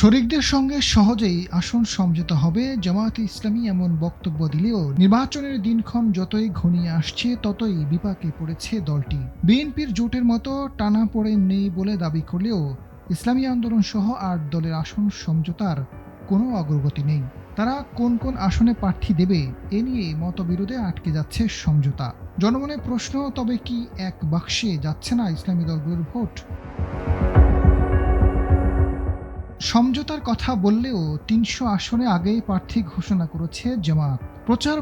শরিকদের সঙ্গে সহজেই আসন সমঝোতা হবে জামায়াতে ইসলামী এমন বক্তব্য দিলেও নির্বাচনের দিনক্ষণ যতই ঘনিয়ে আসছে ততই বিপাকে পড়েছে দলটি। বিএনপির জোটের মতো টানাপোড়েন নেই বলে দাবি করলেও ইসলামী আন্দোলন সহ ৮ দলের আসন সমঝোতার কোনো অগ্রগতি নেই। তারা কোন কোন আসনে প্রার্থী দেবে এ নিয়ে মতবিরোধে আটকে যাচ্ছে সমঝোতা। জনমনে প্রশ্ন, তবে কি এক বাক্সে যাচ্ছে না ইসলামী দলগুলোর ভোট? সমঝোতার কথা বললেও ৩০০ আসনে আগেই প্রার্থী ঘোষণা করেছে জামায়াত।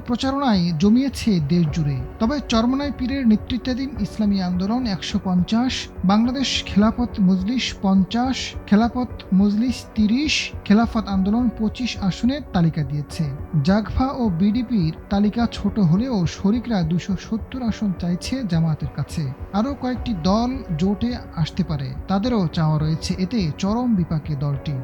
প্রচারণায় জমিয়েছে দেশ জুড়ে। তবে চরমনাই পীরের নেতৃত্বাধীন ইসলামী আন্দোলন ১৫০, বাংলাদেশ খেলাফত মজলিস ৫০, খেলাফত মজলিস ৩০, খেলাফত আন্দোলন ২৫ আসনের তালিকা দিয়েছে। জাগভা ও বিডিপির তালিকা ছোট হলেও শরিকরা ২৭০ আসন চাইছে জামায়াতের কাছে। আরও কয়েকটি দল জোটে আসতে পারে, তাদেরও চাওয়া রয়েছে। এতে চরম বিপাকে দলটি।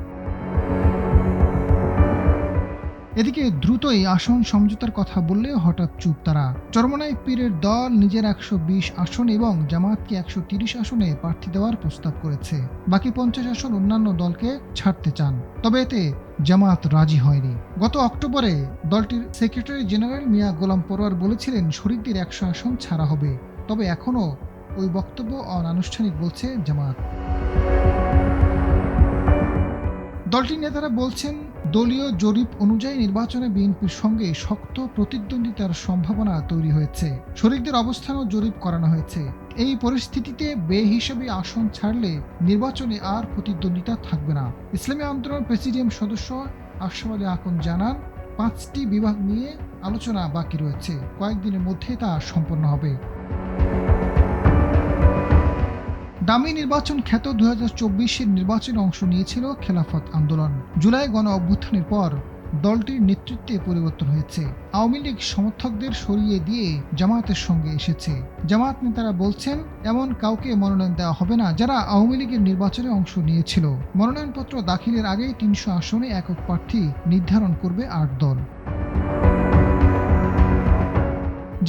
এদিকে দ্রুতই আসন সমঝোতার কথা বললে হঠাৎ চুপ তারা। চরমনাই পীরের দল নিজের ১২০ আসন এবং জামায়াতকে ১৩০ আসনে প্রার্থী দেওয়ার প্রস্তাব করেছে। বাকি ৫০ আসন অন্যান্য দলকে ছাড়তে চান, তবে এতে জামায়াত রাজি হয়নি। গত অক্টোবরে দলটির সেক্রেটারি জেনারেল মিয়া গোলাম পরোয়ার বলেছিলেন শরিকদের ১০০ আসন ছাড়া হবে, তবে এখনও ওই বক্তব্য অনানুষ্ঠানিক বলছে জামায়াত। দলটির নেতারা বলছেন, দলীয় জরিপ অনুযায়ী নির্বাচনে বিএনপির সঙ্গে শক্ত প্রতিদ্বন্দ্বিতার সম্ভাবনা তৈরি হয়েছে। শরিকদের অবস্থানও জরিপ করানো হয়েছে। এই পরিস্থিতিতে বেহিসাবি আসন ছাড়লে নির্বাচনে আর প্রতিদ্বন্দ্বিতা থাকবে না। ইসলামী আন্দোলন প্রেসিডিয়াম সদস্য আশরাফ আলী আকন জানান, ৫টি বিভাগ নিয়ে আলোচনা বাকি রয়েছে। কয়েকদিনের মধ্যে তা সম্পন্ন হবে। ডামি নির্বাচন খ্যাত ২০২৪-এর নির্বাচনে অংশ নিয়েছিল খেলাফত আন্দোলন। জুলাই গণ অভ্যুত্থানের পর দলটির নেতৃত্বে পরিবর্তন হয়েছে। আওয়ামী লীগ সমর্থকদের সরিয়ে দিয়ে জামায়াতের সঙ্গে এসেছে। জামায়াত নেতারা বলছেন, এমন কাউকে মনোনয়ন দেওয়া হবে না যারা আওয়ামী লীগের নির্বাচনে অংশ নিয়েছিল। মনোনয়নপত্র দাখিলের আগেই ৩০০ আসনে একক প্রার্থী নির্ধারণ করবে ৮ দল।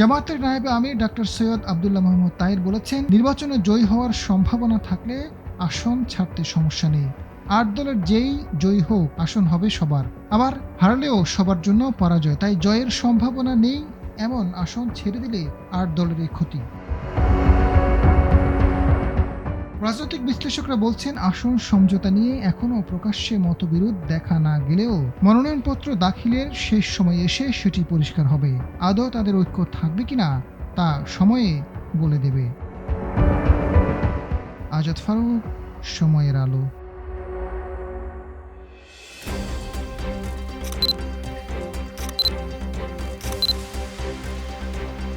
জামায়াতের নায়েবে আমির ডাক্তার সৈয়দ আবদুল্লাহ মোহাম্মদ তাহের বলেছেন, নির্বাচনে জয়ী হওয়ার সম্ভাবনা থাকলে আসন ছাড়তে সমস্যা নেই। ৮ দলের যেই জয়ী হোক আসন হবে সবার, আবার হারলেও সবার জন্য পরাজয়। তাই জয়ের সম্ভাবনা নেই এমন আসন ছেড়ে দিলে ৮ দলেরই ক্ষতি। রাজনৈতিক বিশ্লেষকরা বলছেন, আসন সমঝোতা নিয়ে এখনও প্রকাশ্যে মতবিরোধ দেখা না গেলেও মনোনয়নপত্র দাখিলের শেষ সময়ে এসে সেটি পরিষ্কার হবে। আদৌ তাদের ঐক্য থাকবে কিনা তা সময়ে বলে দেবে। আজাদ ফারুক, সময়ের আলো।